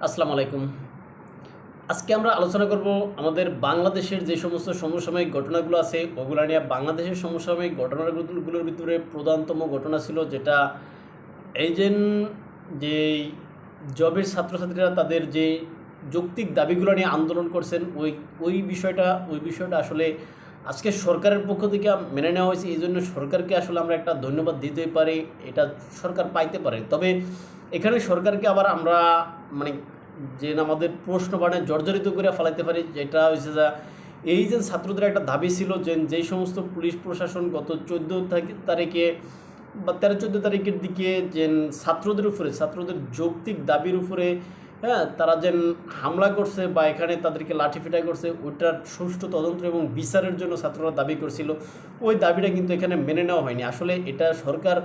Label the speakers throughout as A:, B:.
A: আসসালামু আলাইকুম। আজকে আমরা আলোচনা করব আমাদের বাংলাদেশের যে সমস্ত সমসাময়িক ঘটনাগুলো আছে ওগুলা নিয়ে। বাংলাদেশের সমসাময়িক ঘটনাগুলোর ভিতরে প্রধানতম ঘটনা ছিল যেটা এই যেই জবের ছাত্রছাত্রীরা তাদের যে যৌক্তিক দাবিগুলো নিয়ে আন্দোলন করছেন ওই বিষয়টা আসলে আজকে সরকারের পক্ষ থেকে মেনে নেওয়া হয়েছে। এই জন্য সরকারকে আসলে আমরা একটা ধন্যবাদ দিতেই পারি, এটা সরকার পাইতে পারে। তবে এখানে সরকারকে আবার আমরা মানে আমাদের প্রশ্ন বানায় জর্জরিত করে ফেলাইতে পারি, যেটা হয়েছে যা এই যে ছাত্রদের একটা দাবি ছিল যে যেই সমস্ত পুলিশ প্রশাসন গত 14 তারিখে বা 13-14 তারিখের দিকে যে ছাত্রদের যৌক্তিক দাবির উপরে তারা যেন হামলা করছে বা এখানে তাদেরকে লাঠিপেটা করছে, ওইটার সুষ্ঠু তদন্ত এবং বিচারের জন্য ছাত্ররা দাবি করছিল। ওই দাবিটা কিন্তু এখানে মেনে নেওয়া হয়নি। আসলে এটা সরকার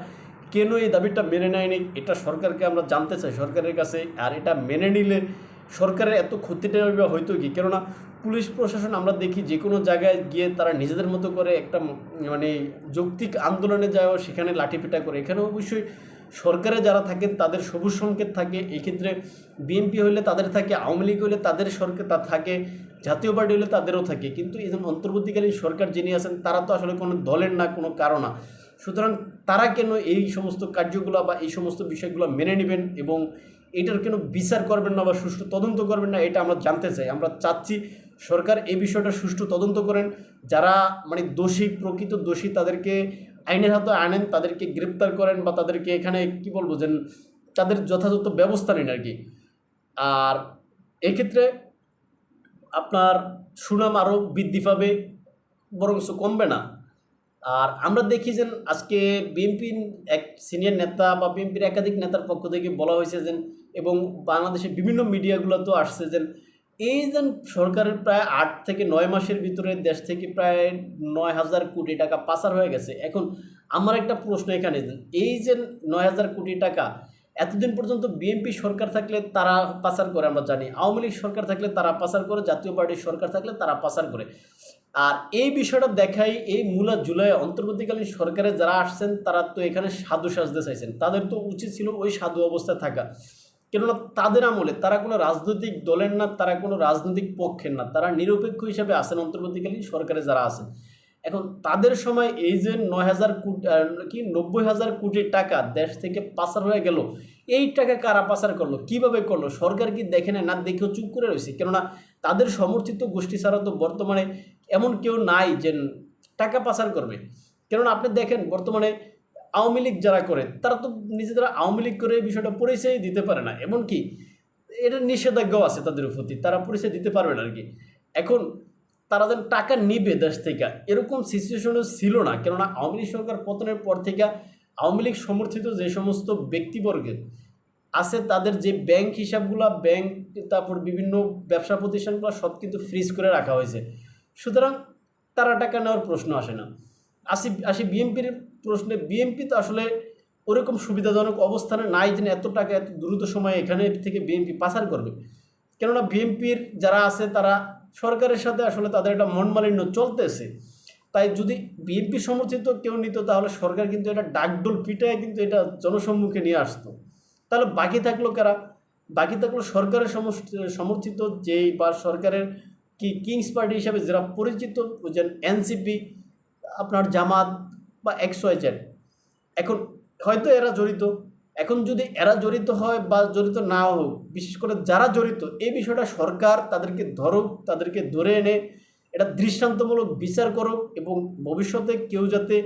A: কেন এই দাবিটা মেনে নেয়নি এটা সরকারকে আমরা জানতে চাই সরকারের কাছে। আর এটা মেনে নিলে সরকারের এত ক্ষতিটা হয়তো কি, কেননা পুলিশ প্রশাসন আমরা দেখি যে কোনো জায়গায় গিয়ে তারা নিজেদের মতো করে একটা যৌক্তিক আন্দোলনে যায়, সেখানে লাঠিপেটা করে। এখানে অবশ্যই সরকারে যারা থাকেন তাদের সবুজ সংকেত থাকে। এই ক্ষেত্রে বিএনপি হইলে তাদের থাকে, আওয়ামী লীগ হইলে তাদের সরকার থাকে, জাতীয় পার্টি হলে তাদেরও থাকে। কিন্তু এই অন্তর্বর্তীকালীন সরকার যিনি আছেন তারা তো আসলে কোনো দলের না, কোনো কারো না। সুতরাং তারা কেন এই সমস্ত কার্যগুলো বা এই সমস্ত বিষয়গুলো মেনে নেবেন এবং এটার কেন বিচার করবেন না বা সুষ্ঠু তদন্ত করবেন না, এটা আমরা জানতে চাই। আমরা চাচ্ছি সরকার এই বিষয়টা সুষ্ঠু তদন্ত করেন। যারা দোষী, প্রকৃত দোষী, তাদেরকে আইনের হাতে আনেন, তাদেরকে গ্রেপ্তার করেন বা তাদেরকে এখানে কি বলবো যে তাদের যথাযথ ব্যবস্থা নেন আর কি। আর এক্ষেত্রে আপনার সুনাম আরও বৃদ্ধি পাবে, বরঞ্চ কমবে না। আর আমরা দেখি যে আজকে বিএনপির এক সিনিয়র নেতা বা বিএনপির একাধিক নেতার পক্ষ থেকে বলা হয়েছে যে, এবং বাংলাদেশের বিভিন্ন মিডিয়াগুলো তো আসছে যে এই যে সরকারের প্রায় 8 থেকে 9 মাসের ভিতরে দেশ থেকে প্রায় 9,000 কোটি টাকা পাচার হয়ে গেছে। এখন আমার একটা প্রশ্ন এখানে, এই যে 9,000 কোটি টাকা এতদিন পর্যন্ত বিএনপি সরকার থাকলে তারা পাচার করে আমরা জানি, আওয়ামী লীগ সরকার থাকলে তারা পাচার করে, জাতীয় পার্টির সরকার থাকলে তারা পাচার করে। আর এই বিষয়টা দেখাই এই মূলা জুলাই অন্তর্বর্তীকালীন সরকারে যারা আসছেন তারা তো এখানে সাধু সাজতে চাইছেন। তাদের তো উচিত ছিল ওই সাধু অবস্থায় থাকা, কেননা তাদের আমলে তারা কোনো রাজনৈতিক দলের না, তারা কোনো রাজনৈতিক পক্ষের না, তারা নিরপেক্ষ হিসাবে আছেন অন্তর্বর্তীকালীন সরকারে যারা আছেন। এখন তাদের সময় এই যে 9,000 কোটি 90,000 কোটি টাকা দেশ থেকে পাচার হয়ে গেল, এই টাকা কারা পাচার করলো, কিভাবে করলো, সরকার কি দেখে না, না দেখেও চুপ করে রয়েছে? কেননা তাদের সমর্থিত গোষ্ঠী ছাড়া তো বর্তমানে এমন কেউ নাই যে টাকা পাচার করবে। কেননা আপনি দেখেন বর্তমানে আওয়ামী লীগ যারা করে তারা তো নিজেরা আওয়ামী লীগ করে এই বিষয়টা পরিচয় দিতে পারে না, এমনকি এটা নিষেধাজ্ঞাও আছে তাদের প্রতি, তারা পরিচয় দিতে পারবে না আর কি। এখন তারা যেন টাকা নিবে দেশ থেকে, এরকম সিচুয়েশনও ছিল না। কেননা আওয়ামী লীগ সরকার পতনের পর থেকে আওয়ামী লীগ সমর্থিত যে সমস্ত ব্যক্তিবর্গের আছে তাদের যে ব্যাংক হিসাবগুলো, ব্যাংক, তারপর বিভিন্ন ব্যবসা প্রতিষ্ঠানগুলো সব কিন্তু ফ্রিজ করে রাখা হয়েছে। সুতরাং তারা টাকা নেওয়ার প্রশ্ন আসে না। আসি বিএনপির প্রশ্নে। বিএনপি তো আসলে ওরকম সুবিধাজনক অবস্থানে নাই যে এত টাকা এত দ্রুত সময়ে এখানে থেকে বিএনপি পাচার করবে। কেননা বিএনপির যারা আছে তারা সরকারের সাথে আসলে তাদের একটা মনমালিন্য চলতেছে। তাই যদি বিএনপি সমর্থিত কেউ নিত তাহলে সরকার কিন্তু এটা ডাকডোল পিটায় কিন্তু এটা জনসম্মুখে নিয়ে আসতো। তাহলে বাকি থাকলো কারা? বাকি থাকলো সরকারের সমর্থিত যেই বা সরকারের কিংস পার্টি হিসাবে যারা পরিচিত, যে এনসিপি, আপনার জামাত বা XYZ। এখন হয়তো এরা জড়িত। এখন যদি এরা জড়িত হয় বা জড়িত না হোক, বিশেষ করে যারা জড়িত এই বিষয়টা সরকার তাদেরকে ধরুক, তাদেরকে ধরে এনে এটা দৃষ্টান্তমূলক বিচার করুক এবং ভবিষ্যতে কেউ যাতে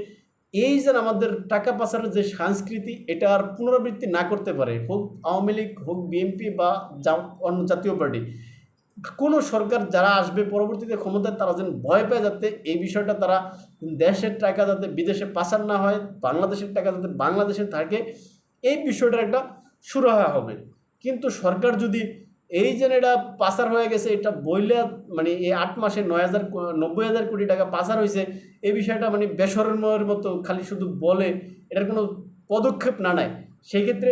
A: এই যে আমাদের টাকা পাচারের যে সংস্কৃতি এটা আর পুনরাবৃত্তি না করতে পারে, হোক আওয়ামী লীগ, হোক বিএনপি বা অন্য জাতীয় পার্টি, কোনো সরকার যারা আসবে পরবর্তীতে ক্ষমতায় তারা যেন ভয় পায়, যাতে এই বিষয়টা তারা দেশের টাকা যাতে বিদেশে পাচার না হয়, বাংলাদেশের টাকা যাতে বাংলাদেশে থাকে, এই বিষয়টার একটা সুরাহা হবে। কিন্তু সরকার যদি এই যে এটা পাচার হয়ে গেছে এটা বইলে এই 8 মাসে 90,000 কোটি টাকা পাচার হয়েছে, এই বিষয়টা বেসরমের মতো খালি শুধু বলে, এটার কোনো পদক্ষেপ না নেয়, সেই ক্ষেত্রে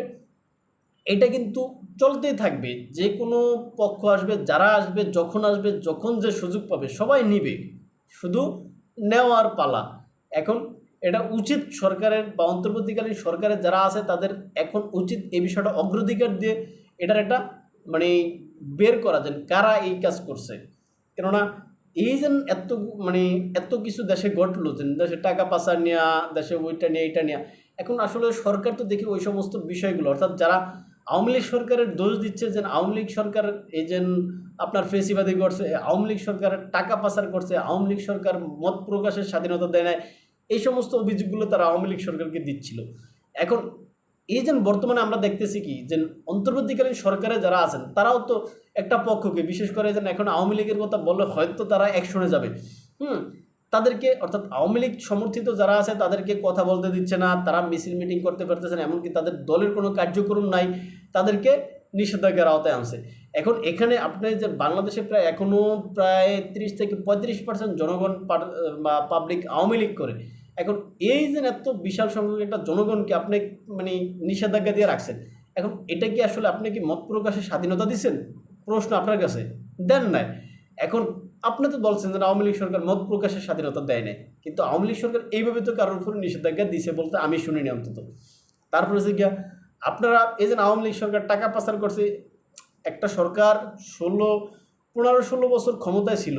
A: এটা কিন্তু চলতেই থাকবে। যে কোনো পক্ষ আসবে, যারা আসবে, যখন যে সুযোগ পাবে সবাই নিবে, শুধু নেওয়ার পালা। এখন এটা উচিত সরকারের বা অন্তর্বর্তীকালীন সরকারের যারা আছে তাদের এখন উচিত এই বিষয়টা অগ্রাধিকার দিয়ে এটার একটা মানে বের করা যেন কারা এই কাজ করছে। কেননা এই যে এত মানে এত কিছু দেশে ঘটলো, যে দেশে টাকা পাচার নেওয়া, দেশে ওইটা নিয়ে এইটা নেওয়া, এখন আসলে সরকার তো দেখি ওই সমস্ত বিষয়গুলো, অর্থাৎ যারা আওয়ামী লীগ সরকারের দোষ দিচ্ছে যে আওয়ামী লীগ সরকার এই যে আপনার ফেসিবাদী করছে, আওয়ামী লীগ সরকারের টাকা পাচার করছে, আওয়ামী লীগ সরকার মত প্রকাশের স্বাধীনতা দেয় নাই, এই সমস্ত অভিযোগগুলো তারা আওয়ামী লীগ সরকারকে দিচ্ছিল। এখন এই যে বর্তমানে আমরা দেখতেছি কি যে অন্তর্বর্তীকালীন সরকারে যারা আছেন তারাও তো একটা পক্ষকে, বিশেষ করে যেন এখন আওয়ামী লীগের কথা বললে হয়তো তারা অ্যাকশনে যাবে, তাদেরকে অর্থাৎ আওয়ামী লীগ সমর্থিত যারা আছে তাদেরকে কথা বলতে দিচ্ছে না, তারা মিছিল মিটিং করতে পারতেছে না, এমনকি তাদের দলের কোনো কার্যক্রম নাই, তাদেরকে নিষেধাজ্ঞার আওতায় আনছে। এখন এখানে আপনি যে বাংলাদেশে প্রায় এখনও প্রায় 30-35% জনগণ বা পাবলিক আওয়ামী লীগ করে। এখন এই যে এত বিশাল সংখ্যক একটা জনগণকে আপনি মানে নিষেধাজ্ঞা দিয়ে রাখছেন, এখন এটা কি আসলে আপনি কি মত প্রকাশের স্বাধীনতা দিচ্ছেন? প্রশ্ন আপনার কাছে দেন নাই। এখন আপনি তো বলছেন যে আওয়ামী লীগ সরকার মত প্রকাশের স্বাধীনতা দেয় নাই, কিন্তু আওয়ামী লীগ সরকার এইভাবে তো কারোর উপরে নিষেধাজ্ঞা দিছে বলতে আমি শুনিনি অন্তত। তারপরে যে গিয়া আপনারা এই যে আওয়ামী লীগ সরকার টাকা পাচার করছে, একটা সরকার 15-16 বছর ক্ষমতায় ছিল,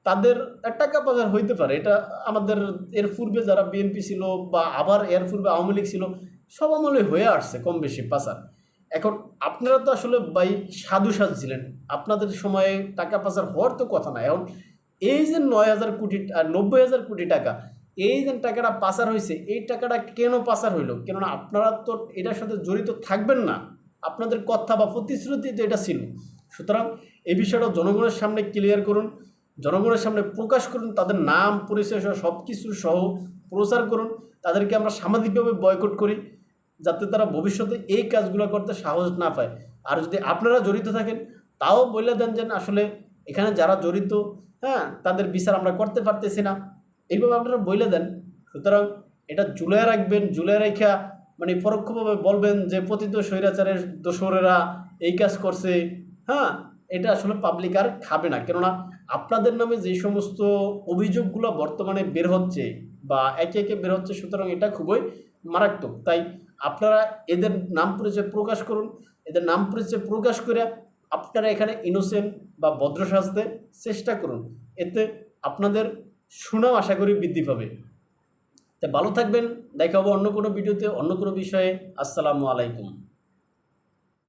A: তাদের টাকা পাচার হইতে পারে, এটা আমাদের এর পূর্বে যারা বিএনপি ছিল বা আবার এর পূর্বে আওয়ামী লীগ ছিল সব আমলে হয়ে আসছে কম বেশি পাচার। এখন আপনারা তো আসলে ভাই সাধু সাজছিলেন, আপনাদের সময়ে টাকা পাচার হওয়ার তো কথা না। এখন এই যে 9,000 কোটি আর 90,000 কোটি টাকা, এই যে টাকাটা পাচার হয়েছে, এই টাকাটা কেন পাচার হইলো? কেননা আপনারা তো এটার সাথে জড়িত থাকবেন না, আপনাদের কথা বা প্রতিশ্রুতি তো এটা ছিল। সুতরাং এই বিষয়টা জনগণের সামনে ক্লিয়ার করুন, জনগণের সামনে প্রকাশ করুন, তাদের নাম পরিচয় সহ সব কিছু সহ প্রচার করুন, তাদেরকে আমরা সামাজিকভাবে বয়কট করি, যাতে তারা ভবিষ্যতে এই কাজগুলো করতে সাহস না পায়। আর যদি আপনারা জড়িত থাকেন তাও বলে দেন যে আসলে এখানে যারা জড়িত, তাদের বিচার আমরা করতে পারতেছি না, এইভাবে আপনারা বলে দেন। সুতরাং এটা ঝুলিয়ে রাখবেন, ঝুলিয়ে রেখা মানে পরোক্ষভাবে বলবেন যে পতিত স্বৈরাচারের দোসরেরা এই কাজ করছে, এটা আসলে পাবলিক আর খাবে না। কেননা আপনাদের নামে যে সমস্ত অভিযোগগুলো বর্তমানে বের হচ্ছে বা একে একে বের হচ্ছে, সুতরাং এটা খুবই মারাত্মক। তাই আপনারা এদের নাম পরিচয় প্রকাশ করুন, এদের নাম পরিচয় প্রকাশ করে আপনারা এখানে ইনোসেন্ট বা ভদ্র সাজতে চেষ্টা করুন, এতে আপনাদের সুনাম আশা করি বৃদ্ধি পাবে। তাই ভালো থাকবেন, দেখা হবে অন্য কোনো ভিডিওতে অন্য কোনো বিষয়ে। আসসালামু আলাইকুম।